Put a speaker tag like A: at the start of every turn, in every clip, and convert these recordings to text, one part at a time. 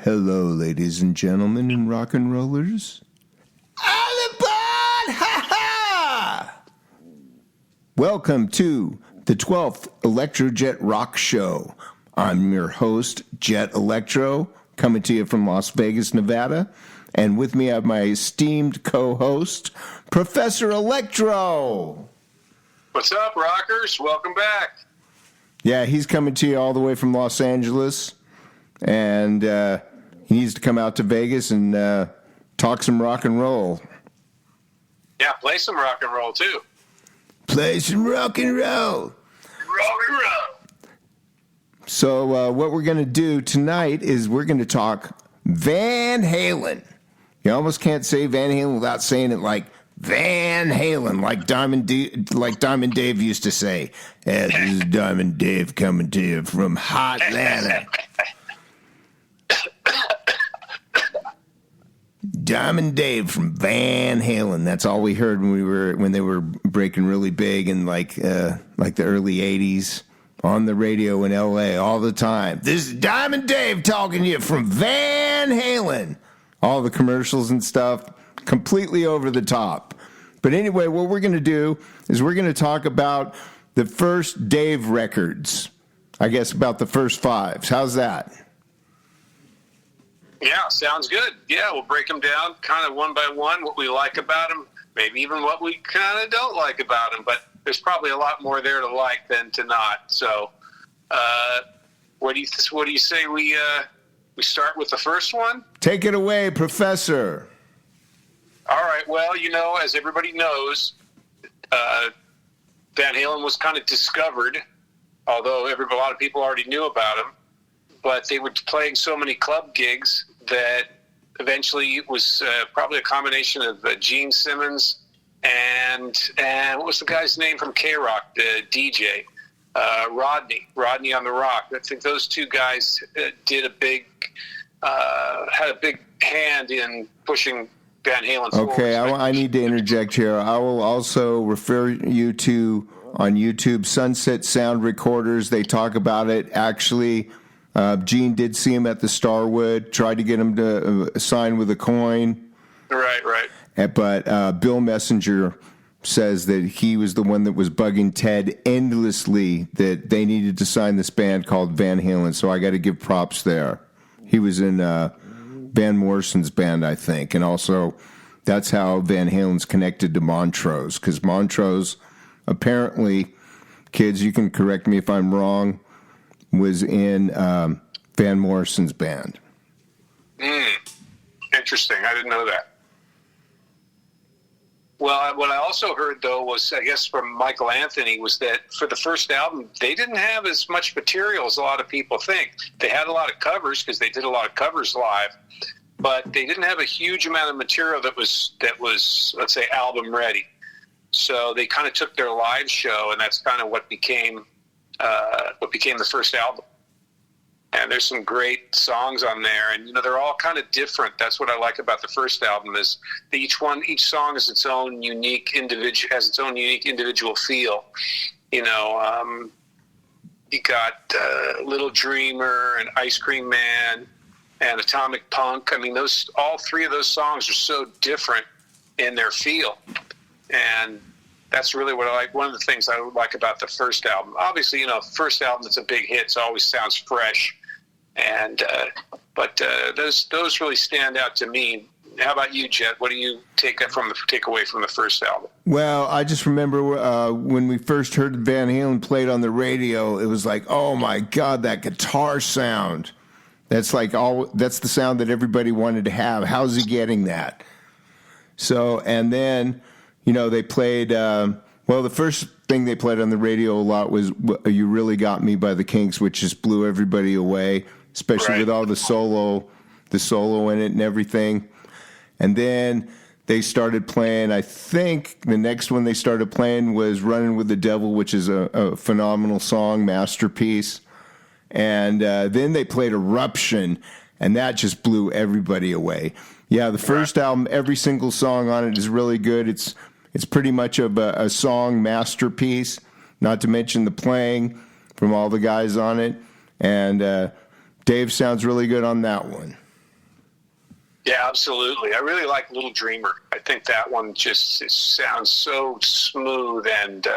A: Hello, ladies and gentlemen and rock and rollers. Alibod! Ha ha! Welcome to the 12th ElectroJet Rock Show. I'm your host, Jett Electro, coming to you from Las Vegas, Nevada. And with me I have my esteemed co-host, Professor Electro.
B: What's up, rockers? Welcome back.
A: Yeah, he's coming to you all the way from Los Angeles. And he needs to come out to Vegas and talk some rock and roll.
B: Yeah, play some rock and roll, too.
A: Play some rock and roll.
B: Rock and roll.
A: So what we're going to do tonight is we're going to talk Van Halen. You almost can't say Van Halen without saying it like Van Halen, like Diamond Dave used to say. Hey, this is Diamond Dave coming to you from hot Atlanta. Diamond Dave from Van Halen. That's all we heard when they were breaking really big in like the early '80s on the radio in LA all the time. This is Diamond Dave talking to you from Van Halen. All the commercials and stuff, completely over the top. But anyway, what we're going to do is we're going to talk about the first Dave records. I guess about the first fives. How's that?
B: Yeah, sounds good. Yeah, we'll break them down kind of one by one, what we like about them, maybe even what we kind of don't like about them. But there's probably a lot more there to like than to not. So what do you say we start with the first one?
A: Take it away, Professor.
B: All right. Well, as everybody knows, Van Halen was kind of discovered, although a lot of people already knew about him. But they were playing so many club gigs that eventually it was probably a combination of Gene Simmons and what was the guy's name from K-Rock, the DJ, Rodney on the Rock. I think those two guys had a big hand in pushing Van Halen forward.
A: Okay, I need to interject here. I will also refer you to, on YouTube, Sunset Sound Recorders. They talk about it. Actually, Gene did see him at the Starwood, tried to get him to sign with a coin.
B: Right.
A: But Bill Messenger says that he was the one that was bugging Ted endlessly that they needed to sign this band called Van Halen. So I got to give props there. He was in Van Morrison's band, I think. And also, that's how Van Halen's connected to Montrose. Because Montrose, apparently, kids, you can correct me if I'm wrong, was in Van Morrison's band.
B: Interesting. I didn't know that. Well, what I also heard, though, was, I guess from Michael Anthony, was that for the first album, they didn't have as much material as a lot of people think. They had a lot of covers because they did a lot of covers live, but they didn't have a huge amount of material that was let's say, album ready. So they kind of took their live show, and that's kind of what became the first album. And there's some great songs on there, and they're all kind of different. That's what I like about the first album is each song has its own unique individual feel. You got Little Dreamer and Ice Cream Man and Atomic Punk. I mean, all three of those songs are so different in their feel, and that's really what I like. One of the things I like about the first album. Obviously, first album that's a big hit, so it always sounds fresh. And but those really stand out to me. How about you, Jett? What do you take away from the first album?
A: Well, I just remember when we first heard Van Halen played on the radio, it was like, oh my God, that guitar sound. That's that's the sound that everybody wanted to have. How's he getting that? So, and then, they played, the first thing they played on the radio a lot was You Really Got Me by the Kinks, which just blew everybody away, especially with all the solo in it and everything. And then they started playing, I think the next one they started playing was Running with the Devil, which is a phenomenal song, masterpiece. And then they played Eruption, and that just blew everybody away. Yeah, the first album, every single song on it is really good. It's pretty much of a song masterpiece, not to mention the playing from all the guys on it. And Dave sounds really good on that one.
B: Yeah, absolutely. I really like Little Dreamer. I think that one just sounds so smooth and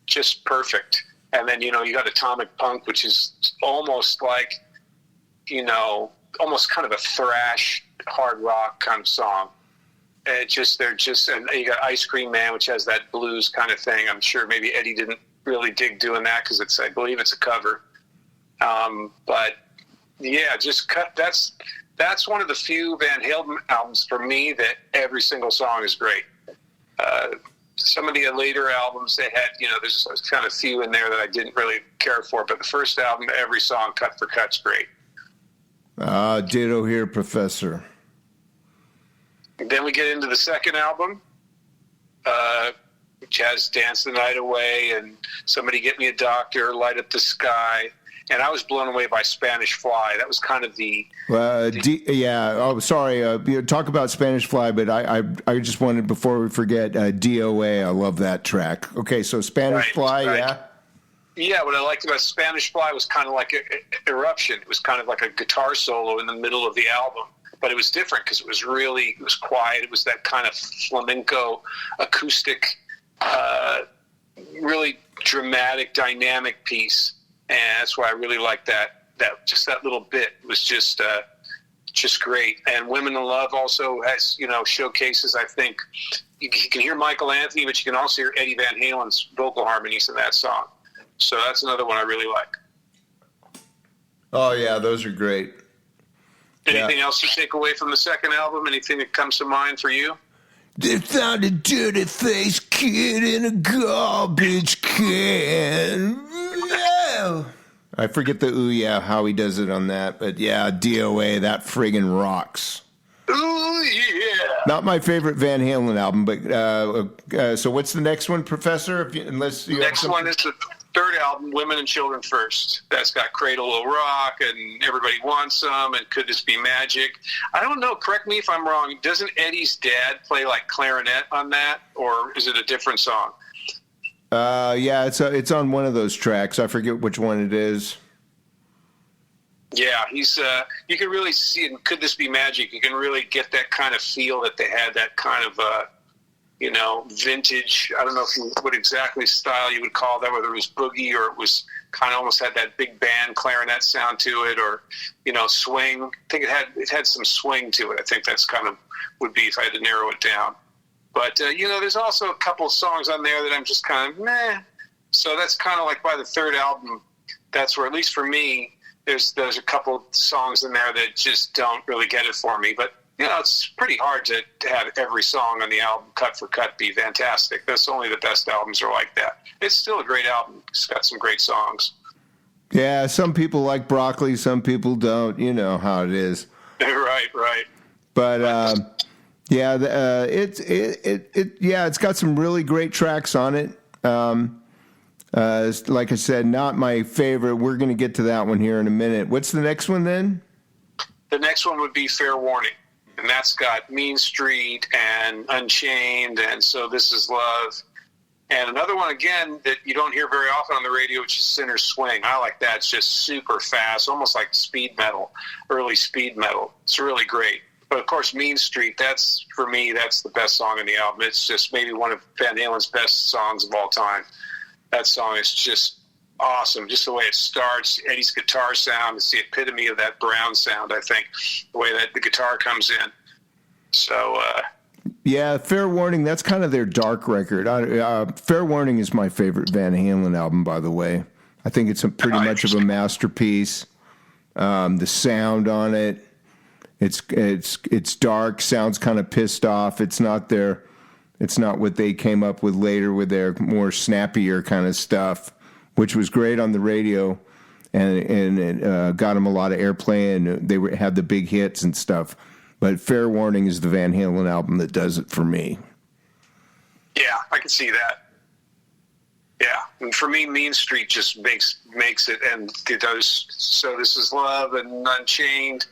B: just perfect. And then, you got Atomic Punk, which is almost like, almost kind of a thrash, hard rock kind of song. And and you got Ice Cream Man, which has that blues kind of thing. I'm sure maybe Eddie didn't really dig doing that because I believe it's a cover. But yeah, that's one of the few Van Halen albums for me that every single song is great. Some of the later albums they had, there's kind of few in there that I didn't really care for, but the first album, every song cut for cut's great.
A: Ditto here, Professor.
B: Then we get into the second album, which has Dance the Night Away and Somebody Get Me a Doctor, Light Up the Sky. And I was blown away by Spanish Fly. That was kind of the...
A: sorry. Talk about Spanish Fly, but I just wanted, before we forget, DOA. I love that track. Okay, so Spanish Fly, right. Yeah?
B: Yeah, what I liked about Spanish Fly was kind of like an eruption. It was kind of like a guitar solo in the middle of the album. But it was different because it was quiet. It was that kind of flamenco, acoustic, really dramatic, dynamic piece. And that's why I really liked that little bit was just great. And Women in Love also has, showcases, I think. You can hear Michael Anthony, but you can also hear Eddie Van Halen's vocal harmonies in that song. So that's another one I really like.
A: Oh, yeah, those are great.
B: Anything else to take away from the second album? Anything that comes to mind for you?
A: They found a dirty faced kid in a garbage can. I forget the ooh yeah, how he does it on that, but yeah, DOA, that friggin' rocks.
B: Ooh yeah.
A: Not my favorite Van Halen album, but so what's the next one, Professor?
B: Next one is the third album, Women and Children First. That's got Cradle of Rock and Everybody Wants Some and Could This Be Magic. I don't know, correct me if I'm wrong, doesn't Eddie's dad play like clarinet on that, or is it a different song?
A: Yeah, it's on one of those tracks. I forget which one it is.
B: Yeah, he's you can really see it in Could This Be Magic. You can really get that kind of feel that they had, that kind of vintage. I don't know what exactly style you would call that, whether it was boogie or it was kind of almost had that big band clarinet sound to it, or swing. I think it had some swing to it. I think that's kind of would be if I had to narrow it down. But there's also a couple of songs on there that I'm just kind of meh. So that's kind of like by the third album, that's where, at least for me, there's a couple songs in there that just don't really get it for me. But it's pretty hard to have every song on the album cut for cut be fantastic. That's only the best albums are like that. It's still a great album. It's got some great songs.
A: Yeah, some people like broccoli, some people don't. You know how it is.
B: Right.
A: But it's got some really great tracks on it. Like I said, not my favorite. We're going to get to that one here in a minute. What's the next one then?
B: The next one would be Fair Warning. And that's got Mean Street and Unchained and So This Is Love. And another one, again, that you don't hear very often on the radio, which is Sinner's Swing. I like that. It's just super fast, almost like speed metal, early speed metal. It's really great. But, of course, Mean Street, for me, that's the best song on the album. It's just maybe one of Van Halen's best songs of all time. That song is just awesome. Just the way it starts, Eddie's guitar sound, it's the epitome of that Brown sound, I think, the way that the guitar comes in. So,
A: yeah, Fair Warning, that's kind of their dark record. Fair Warning is my favorite Van Halen album, by the way. I think it's pretty much of a masterpiece. The sound on it, it's dark, sounds kind of pissed off. It's not what they came up with later with their more snappier kind of stuff, which was great on the radio, and it got them a lot of airplay, and they had the big hits and stuff. But Fair Warning is the Van Halen album that does it for me.
B: Yeah, I can see that. Yeah, and for me, Mean Street just makes it, and it does. So This Is Love and Unchained.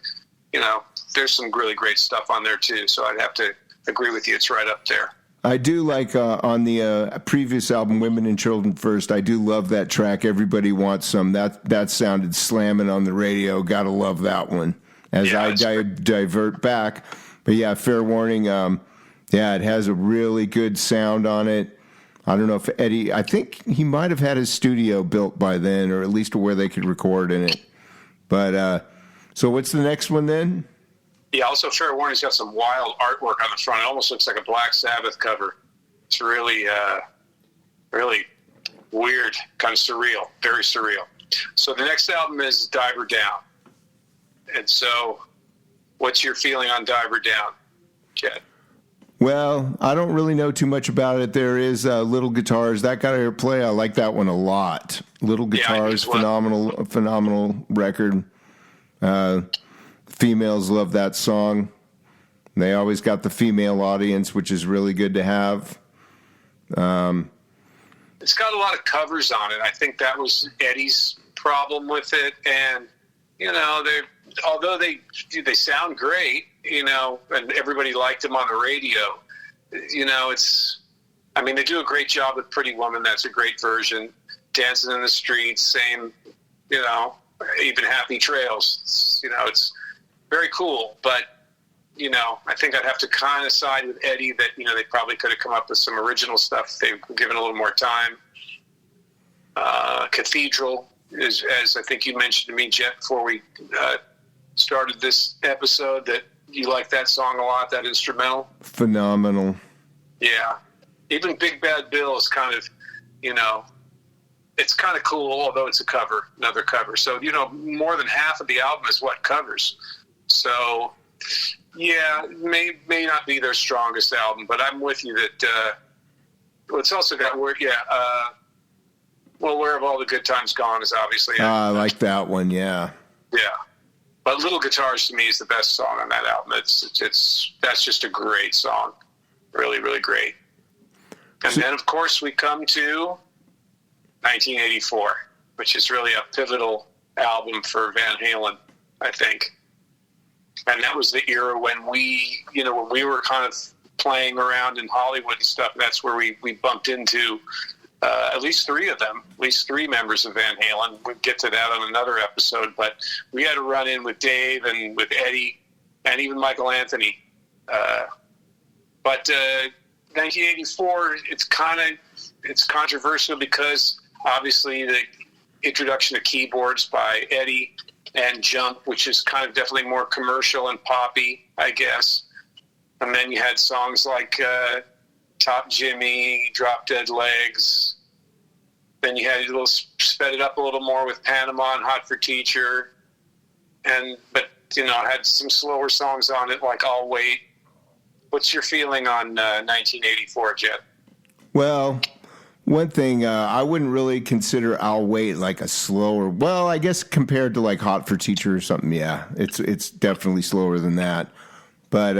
B: There's some really great stuff on there too. So I'd have to agree with you. It's right up there.
A: I do like on the previous album, Women and Children First, I do love that track, Everybody Wants Some. That sounded slamming on the radio. Gotta love that one. as I divert back. But yeah, fair warning. Yeah, it has a really good sound on it. I don't know if Eddie, I think he might have had his studio built by then, or at least where they could record in it. But so what's the next one then?
B: Yeah, also fair warning's got some wild artwork on the front. It almost looks like a Black Sabbath cover. It's really, really weird, kind of surreal, very surreal. So the next album is Diver Down. And so what's your feeling on Diver Down, Jett?
A: Well, I don't really know too much about it. There is Little Guitars. That got airplay. I like that one a lot. Little Guitars, phenomenal record. Females love that song. They always got the female audience, which is really good to have.
B: It's got a lot of covers on it. I think that was Eddie's problem with it. And, you know, although they sound great, you know, and everybody liked them on the radio, you know, they do a great job with Pretty Woman. That's a great version. Dancing in the Streets, same, you know, even Happy Trails. It's very cool. But, you know, I think I'd have to kind of side with Eddie that, you know, they probably could have come up with some original stuff if they were given a little more time. Cathedral is, as I think you mentioned to me, Jett, before we started this episode, that you like that song a lot, that instrumental.
A: Phenomenal.
B: Yeah. Even Big Bad Bill is kind of, you know, it's kind of cool, although it's a cover, another cover. So, you know, more than half of the album is what covers. So, yeah, may not be their strongest album, but I'm with you that it's also got Where Have All the Good Times Gone is obviously.
A: I like that one, yeah.
B: Yeah. But Little Guitars to me is the best song on that album. That's just a great song. Really, really great. And then, of course, we come to 1984, which is really a pivotal album for Van Halen, I think. And that was the era when we were kind of playing around in Hollywood and stuff. That's where we bumped into at least three of them, at least three members of Van Halen. We'll get to that on another episode. But we had a run-in with Dave and with Eddie and even Michael Anthony. But 1984, it's controversial because obviously the introduction of keyboards by Eddie and Jump, which is kind of definitely more commercial and poppy, I guess. And then you had songs like Top Jimmy, Drop Dead Legs. Then you had sped it up a little more with Panama and Hot for Teacher. But you know, it had some slower songs on it like I'll Wait. What's your feeling on 1984, Jett?
A: Well, one thing, I wouldn't really consider I'll Wait like a slower, well, I guess compared to like Hot for Teacher or something, yeah, it's definitely slower than that. But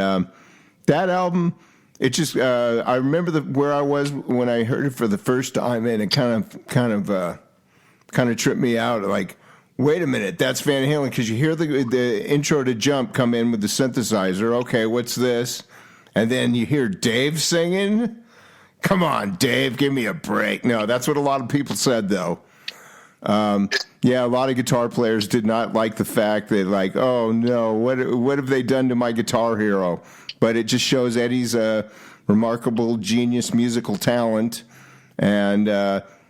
A: that album, it just, I remember where I was when I heard it for the first time, and it kind of tripped me out, like, wait a minute, that's Van Halen, because you hear the intro to Jump come in with the synthesizer, okay, what's this? And then you hear Dave singing. Come on, Dave, give me a break. No, that's what a lot of people said, though. Yeah, a lot of guitar players did not like the fact that, like, oh, no, what have they done to my guitar hero? But it just shows Eddie's remarkable genius musical talent. And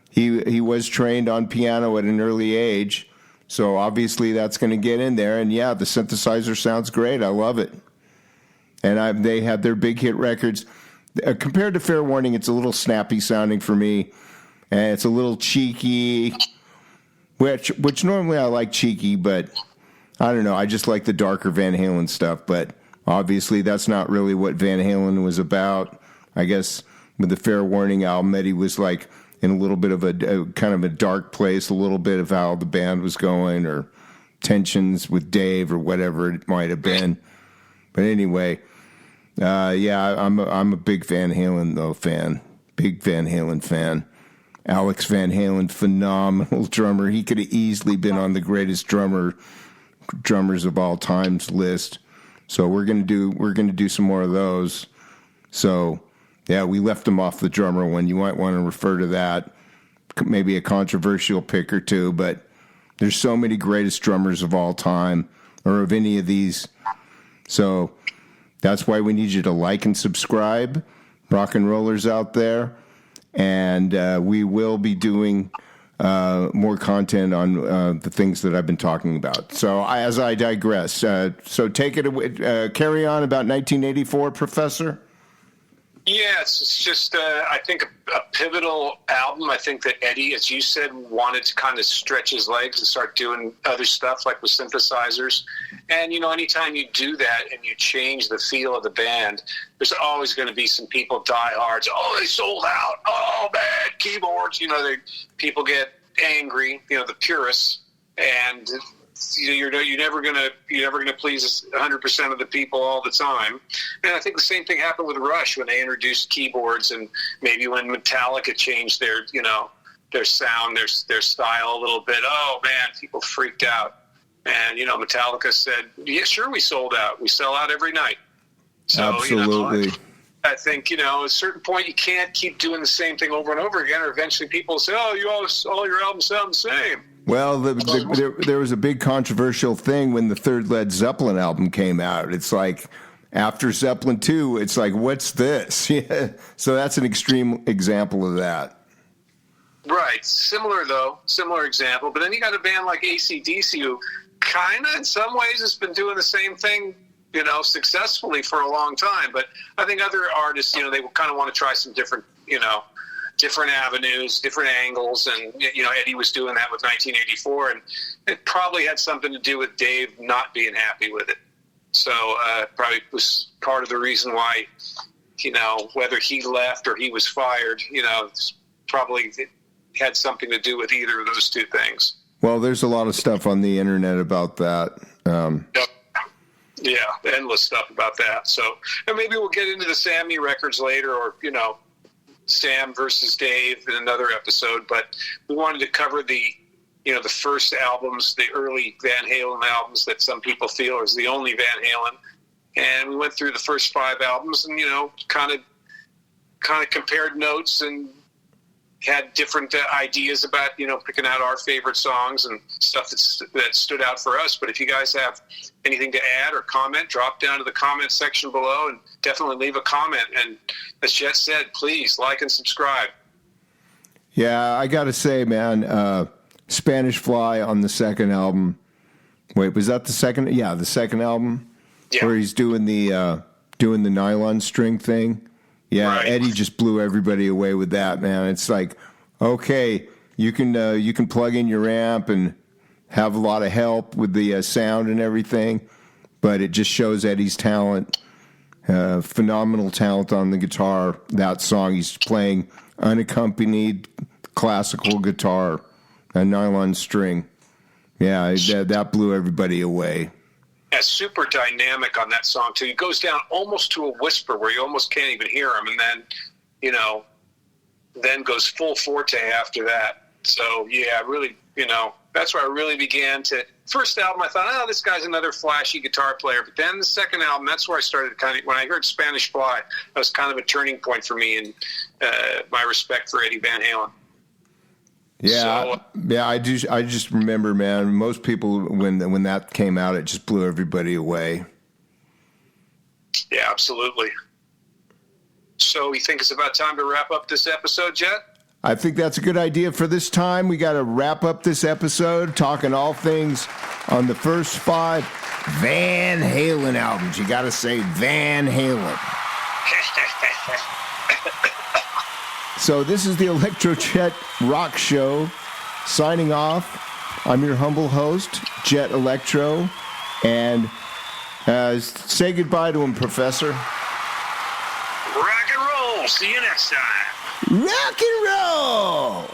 A: he was trained on piano at an early age. So obviously that's going to get in there. And, yeah, the synthesizer sounds great. I love it. And they had their big hit records. Compared to Fair Warning, it's a little snappy sounding for me, and it's a little cheeky, which normally I like cheeky, but I don't know. I just like the darker Van Halen stuff, but obviously that's not really what Van Halen was about. I guess with the Fair Warning album, Eddie was like in a little bit of a kind of a dark place, a little bit of how the band was going, or tensions with Dave, or whatever it might have been. But anyway. Yeah, I'm a big Van Halen fan. Big Van Halen fan. Alex Van Halen, phenomenal drummer. He could have easily been on the greatest drummers of all times list. So we're gonna do some more of those. So yeah, we left him off the drummer one. You might want to refer to that. Maybe a controversial pick or two, but there's so many greatest drummers of all time. or of any of these. So that's why we need you to like and subscribe, rock and rollers out there. And we will be doing more content on the things that I've been talking about. So as I digress, so take it away, carry on about 1984, Professor.
B: Yeah, it's just, I think, a pivotal album. I think that Eddie, as you said, wanted to kind of stretch his legs and start doing other stuff, like with synthesizers. And, anytime you do that and you change the feel of the band, there's always going to be some people, diehards, oh, they sold out, oh, bad keyboards. People get angry, the purists, and you're never gonna please 100% of the people all the time. And I think the same thing happened with Rush when they introduced keyboards, and maybe when Metallica changed their sound, their style a little bit. Oh man, people freaked out. And Metallica said, "Yeah, sure, we sold out. We sell out every night." So
A: absolutely.
B: I think at a certain point you can't keep doing the same thing over and over again, or eventually people will say, "Oh, all your albums sound the same."
A: Well, there was a big controversial thing when the third Led Zeppelin album came out. It's like after Zeppelin 2, it's like, what's this? Yeah. So that's an extreme example of that.
B: Right. Similar example. But then you got a band like AC/DC who kind of in some ways has been doing the same thing, successfully for a long time. But I think other artists, they kind of want to try some different avenues, different angles, and Eddie was doing that with 1984, and it probably had something to do with Dave not being happy with it. So probably was part of the reason why, whether he left or he was fired, probably it had something to do with either of those two things.
A: Well, there's a lot of stuff on the internet about that.
B: Yep. Yeah, endless stuff about that. So, and maybe we'll get into the Sammy records later, or Sam versus Dave in another episode, but we wanted to cover the first albums, the early Van Halen albums that some people feel is the only Van Halen. And we went through the first 5 albums and, kind of compared notes and had different ideas about, picking out our favorite songs and stuff that stood out for us. But if you guys have anything to add or comment, drop down to the comment section below and definitely leave a comment. And as Jett said, please like and subscribe.
A: Yeah, I got to say, man, Spanish Fly on the second album. Wait, was that the second? Yeah, the second album,
B: yeah,
A: where he's doing the nylon string thing. Yeah, right. Eddie just blew everybody away with that, man. It's like, okay, you can plug in your amp and have a lot of help with the sound and everything, but it just shows Eddie's talent, phenomenal talent on the guitar. That song, he's playing unaccompanied classical guitar, a nylon string. Yeah, that blew everybody away.
B: Yeah, super dynamic on that song too. He goes down almost to a whisper where you almost can't even hear him, and then then goes full forte after that. So yeah, really, that's where I really began to. First album, I thought, oh, this guy's another flashy guitar player. But then the second album, that's where I started when I heard Spanish Fly, that was kind of a turning point for me in my respect for Eddie Van Halen.
A: Yeah, yeah, I just remember, man. Most people, when that came out, it just blew everybody away.
B: Yeah, absolutely. So, you think it's about time to wrap up this episode, Jett?
A: I think that's a good idea for this time. We got to wrap up this episode talking all things on the first 5 Van Halen albums. You got to say Van Halen. So this is the ElectroJet Rock Show, signing off. I'm your humble host, Jett Electro, and say goodbye to him, Professor.
B: Rock and roll. See you next time.
A: Rock and roll!